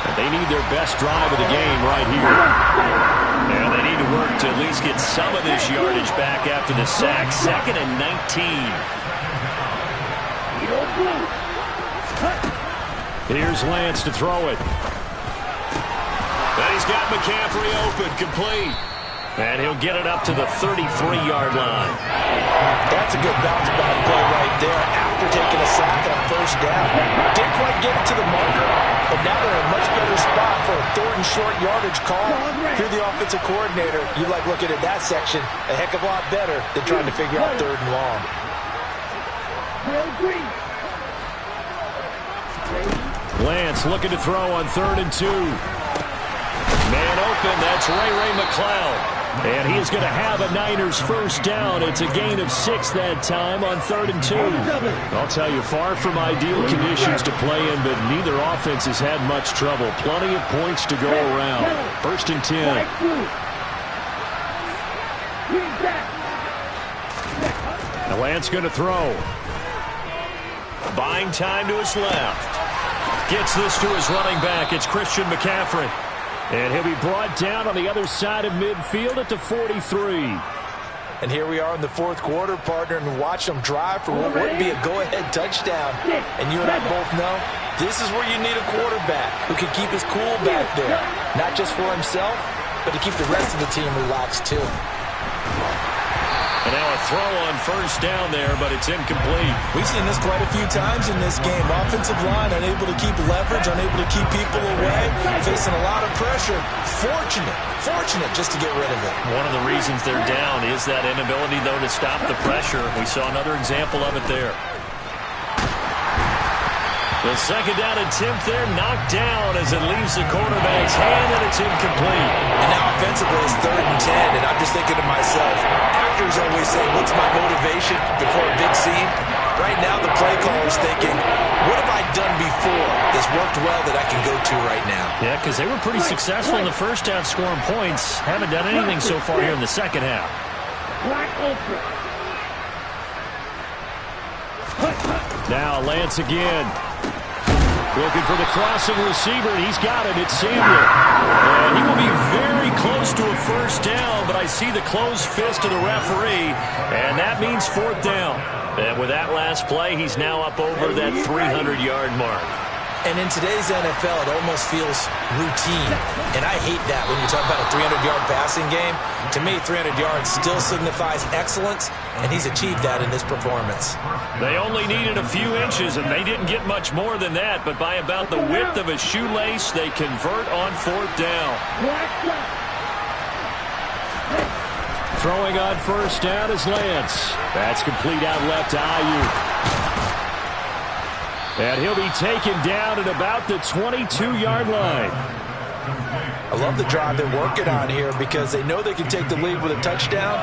And they need their best drive of the game right here. And they need to work to at least get some of this yardage back after the sack. 2nd and 19. Here's Lance to throw it. And he's got McCaffrey open, complete. And he'll get it up to the 33-yard line. That's a good bounce-back play right there after taking a sack on first down. Didn't quite get it to the marker, but now they're in a much better spot for a 3rd and short yardage call. If you're the offensive coordinator, you like looking at that section a heck of a lot better than trying to figure out 3rd and long. Lance looking to throw on 3rd and 2. Man open, that's Ray McCloud. And he is going to have a Niners first down. It's a gain of 6 that time on 3rd and 2. I'll tell you, far from ideal conditions to play in, but neither offense has had much trouble. Plenty of points to go around. 1st and 10. Now Lance going to throw. Buying time to his left. Gets this to his running back. It's Christian McCaffrey. And he'll be brought down on the other side of midfield at the 43. And here we are in the 4th quarter, partner, and watch them drive for what would be a go-ahead touchdown. And you and I both know this is where you need a quarterback who can keep his cool back there. Not just for himself, but to keep the rest of the team relaxed too. And now a throw on first down there, but it's incomplete. We've seen this quite a few times in this game. Offensive line unable to keep leverage, unable to keep people away, facing a lot of pressure. Fortunate just to get rid of it. One of the reasons they're down is that inability, though, to stop the pressure. We saw another example of it there. The 2nd down attempt there knocked down as it leaves the quarterback's hand, and it's incomplete. And now offensively it's 3rd and 10, and I'm just thinking to myself, actors always say, what's my motivation before a big scene? Right now the play caller's thinking, what have I done before that's worked well that I can go to right now? Yeah, because they were pretty successful in the first half scoring points. Haven't done anything so far here in the second half. Now Lance again. Looking for the crossing receiver, and he's got it. It's Samuel. And he will be very close to a first down, but I see the closed fist of the referee, and that means 4th down. And with that last play, he's now up over that 300-yard mark. And in today's NFL, it almost feels routine. And I hate that when you talk about a 300-yard passing game. To me, 300 yards still signifies excellence, and he's achieved that in this performance. They only needed a few inches, and they didn't get much more than that. But by about the width of a shoelace, they convert on 4th down. Throwing on 1st down is Lance. That's complete out left to Ayuk. And he'll be taken down at about the 22-yard line. I love the drive they're working on here because they know they can take the lead with a touchdown.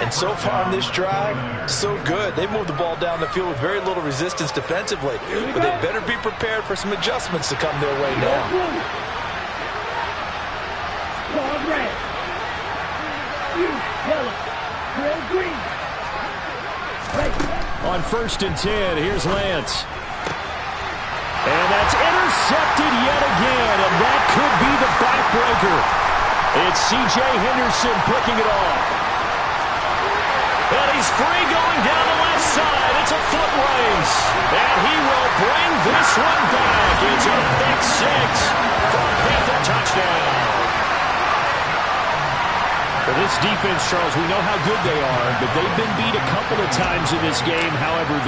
And so far on this drive, so good. They moved the ball down the field with very little resistance defensively. But they better be prepared for some adjustments to come their way now. On 1st and 10, here's Lance. And that's intercepted yet again, and that could be the backbreaker. It's C.J. Henderson picking it off. And he's free going down the left side. It's a foot race. And he will bring this one back. It's a pick 6 for a Panther touchdown. For this defense, Charles, we know how good they are, but they've been beat a couple of times in this game. However,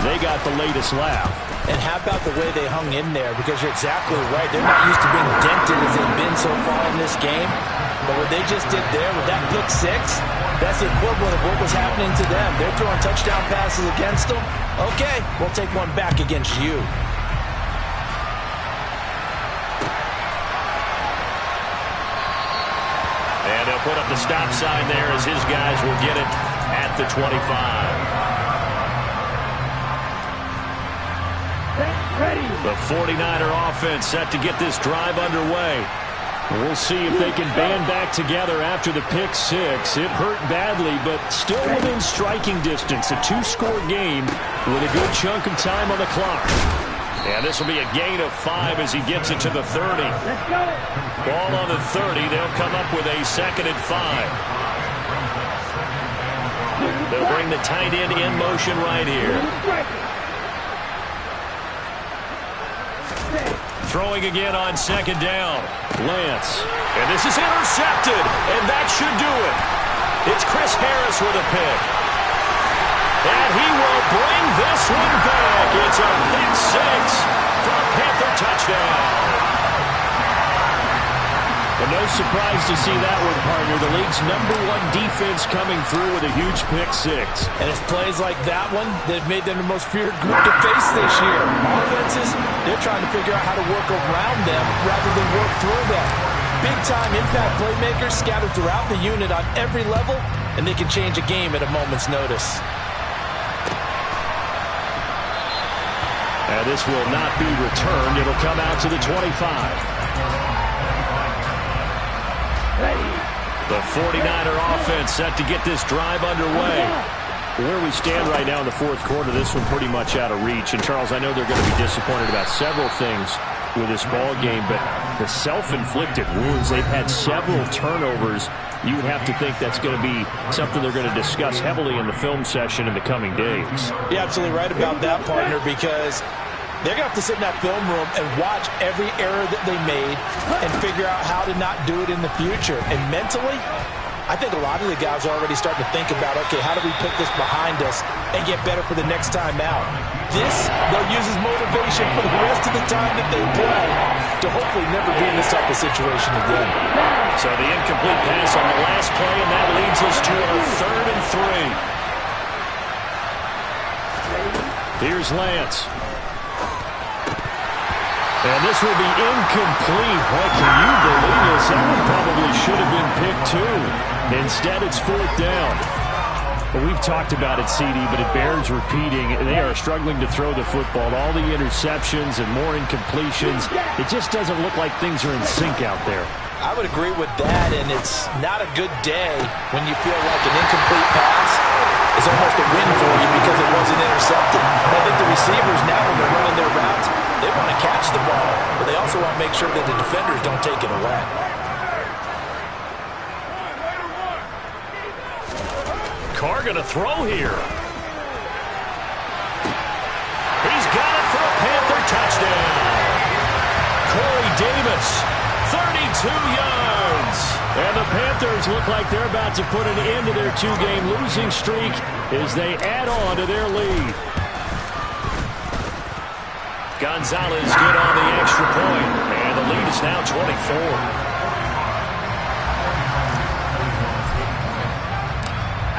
they got the latest laugh. And how about the way they hung in there? Because you're exactly right. They're not used to being dented as they've been so far in this game. But what they just did there with that pick 6, that's the equivalent of what was happening to them. They're throwing touchdown passes against them. Okay, we'll take one back against you. And they'll put up the stop sign there as his guys will get it at the 25. The 49er offense set to get this drive underway. We'll see if they can band back together after the pick 6. It hurt badly, but still within striking distance. A 2-score game with a good chunk of time on the clock. And this will be a gain of 5 as he gets it to the 30. Ball on the 30. They'll come up with a 2nd and 5. They'll bring the tight end in motion right here. Throwing again on 2nd down. Lance. And this is intercepted. And that should do it. It's Chris Harris with a pick. And he will bring this one back. It's a pick 6 for a Panther touchdown. But no surprise to see that one, partner. The league's #1 defense coming through with a huge pick 6. And it's plays like that one that have made them the most feared group to face this year. Offenses, they're trying to figure out how to work around them rather than work through them. Big-time impact playmakers scattered throughout the unit on every level, and they can change a game at a moment's notice. And this will not be returned. It'll come out to the 25. The 49er offense set to get this drive underway. Where we stand right now in the 4th quarter, this one pretty much out of reach. And, Charles, I know they're going to be disappointed about several things with this ball game, but the self-inflicted wounds, they've had several turnovers. You would have to think that's going to be something they're going to discuss heavily in the film session in the coming days. You're absolutely right about that, partner, because they're going to have to sit in that film room and watch every error that they made and figure out how to not do it in the future. And mentally, I think a lot of the guys are already starting to think about, okay, how do we put this behind us and get better for the next time out? This, they'll use as motivation for the rest of the time that they play to hopefully never be in this type of situation again. So the incomplete pass on the last play, and that leads us to our 3rd and 3. Here's Lance. And this will be incomplete. What can you believe this? That one probably should have been picked 2. Instead, it's 4th down. Well, we've talked about it, CD, but it bears repeating. They are struggling to throw the football. All the interceptions and more incompletions. It just doesn't look like things are in sync out there. I would agree with that, and it's not a good day when you feel like an incomplete pass is almost a win for you because it wasn't intercepted. I think the receivers now, when they're running their routes, they want to catch the ball, but they also want to make sure that the defenders don't take it away. Carr going to throw here. He's got it for a Panther touchdown. Davis, 32 yards. And the Panthers look like they're about to put an end to their two-game losing streak as they add on to their lead. Gonzalez good on the extra point, and the lead is now 24.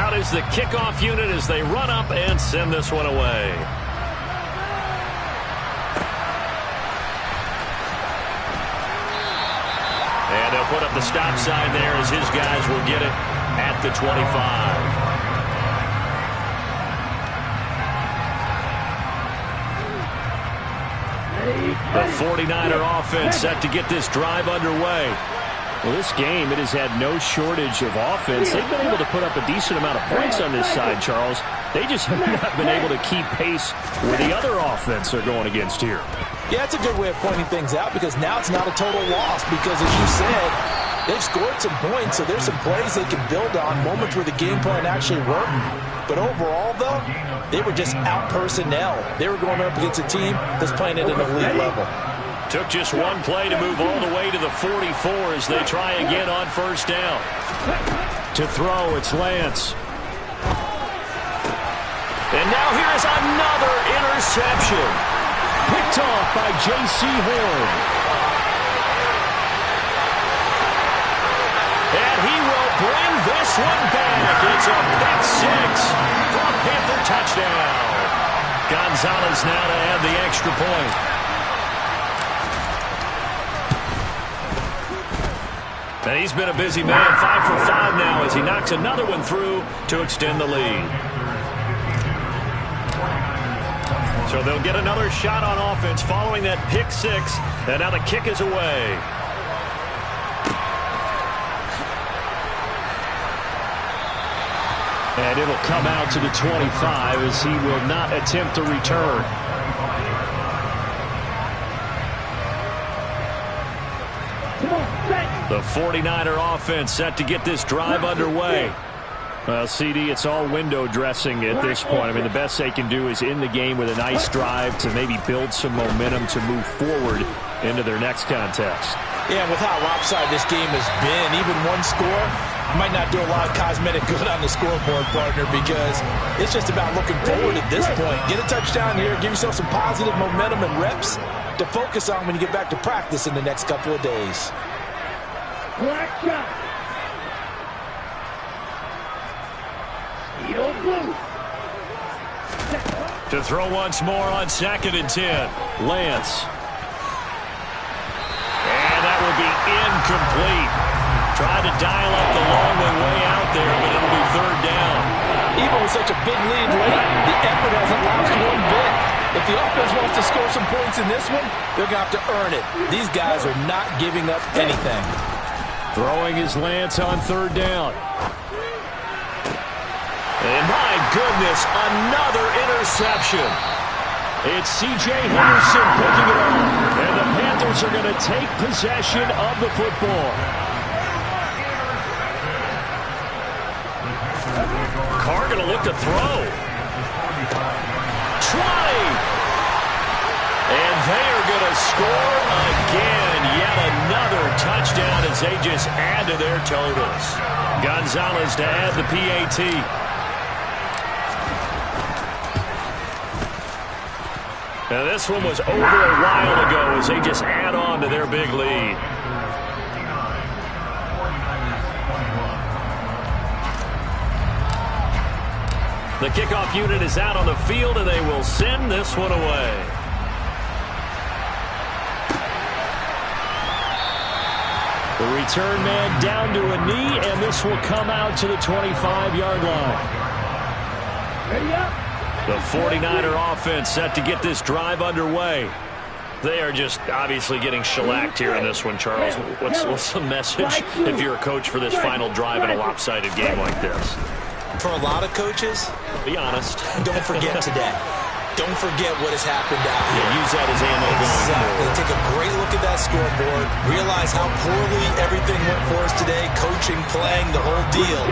Out is the kickoff unit as they run up and send this one away. And they'll put up the stop sign there as his guys will get it at the 25. The 49er offense set to get this drive underway. Well, this game, it has had no shortage of offense. They've been able to put up a decent amount of points on this side, Charles. They just have not been able to keep pace with the other offense they're going against here. Yeah, it's a good way of pointing things out because now it's not a total loss because, as you said, they've scored some points, so there's some plays they can build on, moments where the game plan actually worked. But overall, though, they were just out personnel. They were going up against a team that's playing at an elite level. Took just one play to move all the way to the 44 as they try again on first down. To throw, it's Lance. And now here's another interception. Picked off by J.C. Horn. And he will bring this one back. It's a pick six for a Panther touchdown. Gonzalez now to add the extra point. And he's been a busy man, 5 for 5 now as he knocks another one through to extend the lead. So they'll get another shot on offense following that pick six, and now the kick is away. And it'll come out to the 25 as he will not attempt to return. The 49er offense set to get this drive underway. Well, CD, it's all window dressing at this point. I mean, the best they can do is in the game with a nice drive to maybe build some momentum to move forward into their next contest. Yeah, with how lopsided this game has been, even one score might not do a lot of cosmetic good on the scoreboard, partner, because it's just about looking forward at this point. Get a touchdown here, give yourself some positive momentum and reps to focus on when you get back to practice in the next couple of days. Black shot. Steel blue. To throw once more on 2nd and 10. Lance. And that will be incomplete. Tried to dial up the long way out there, but it'll be 3rd down. Even with such a big lead late, the effort hasn't lost one bit. If the offense wants to score some points in this one, they're going to have to earn it. These guys are not giving up anything. Throwing his Lance on 3rd down. And my goodness, another interception. It's C.J. Henderson picking it up. And the Panthers are going to take possession of the football. Carr going to look to throw. 20. And they are going to score again. Yet another touchdown as they just add to their totals. Gonzalez to add the PAT. Now this one was over a while ago as they just add on to their big lead. The kickoff unit is out on the field, and they will send this one away. The return man down to a knee, and this will come out to the 25-yard line. Ready up. The 49er offense set to get this drive underway. They are just obviously getting shellacked here in this one, Charles. What's the message if you're a coach for this final drive in a lopsided game like this? For a lot of coaches, be honest. Don't forget today. Don't forget what has happened out here. Yeah, use that as ammo going forward. Take a great look at that scoreboard. Realize how poorly everything went for us today. Coaching, playing, the whole deal.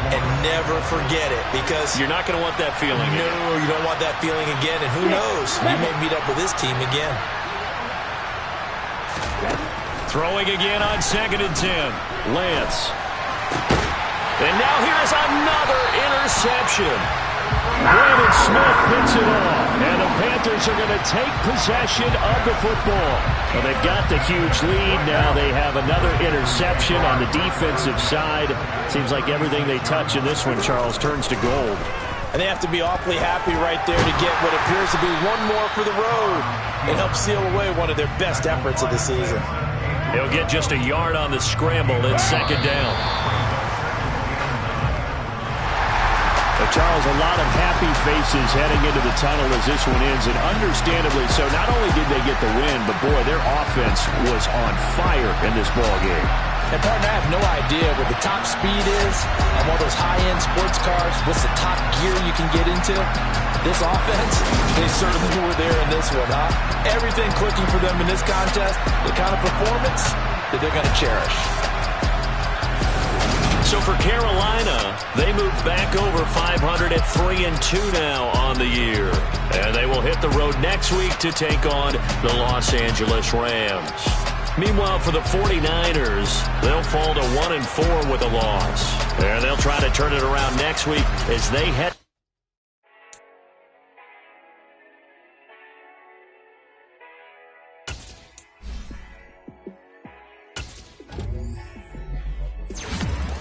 And never forget it, because you're not going to want that feeling again. No, you don't want that feeling again. And who knows? You may meet up with this team again. Throwing again on 2nd and 10. Lance. And now here's another interception. Brandon Smith picks it off. And the Panthers are going to take possession of the football. Well, they've got the huge lead. Now they have another interception on the defensive side. Seems like everything they touch in this one, Charles, turns to gold. And they have to be awfully happy right there to get what appears to be one more for the road and help seal away one of their best efforts of the season. He'll get just a yard on the scramble. It's 2nd down. Well, Charles, a lot of happy faces heading into the tunnel as this one ends, and understandably so. Not only did they get the win, but boy, their offense was on fire in this ballgame. And partner, I have no idea what the top speed is on one of those high-end sports cars. What's the top gear you can get into? This offense, they certainly were there in this one, huh? Everything clicking for them in this contest, the kind of performance that they're going to cherish. So for Carolina, they move back over 500 at 3-2 now on the year. And they will hit the road next week to take on the Los Angeles Rams. Meanwhile, for the 49ers, they'll fall to 1-4 with a loss. And they'll try to turn it around next week as they head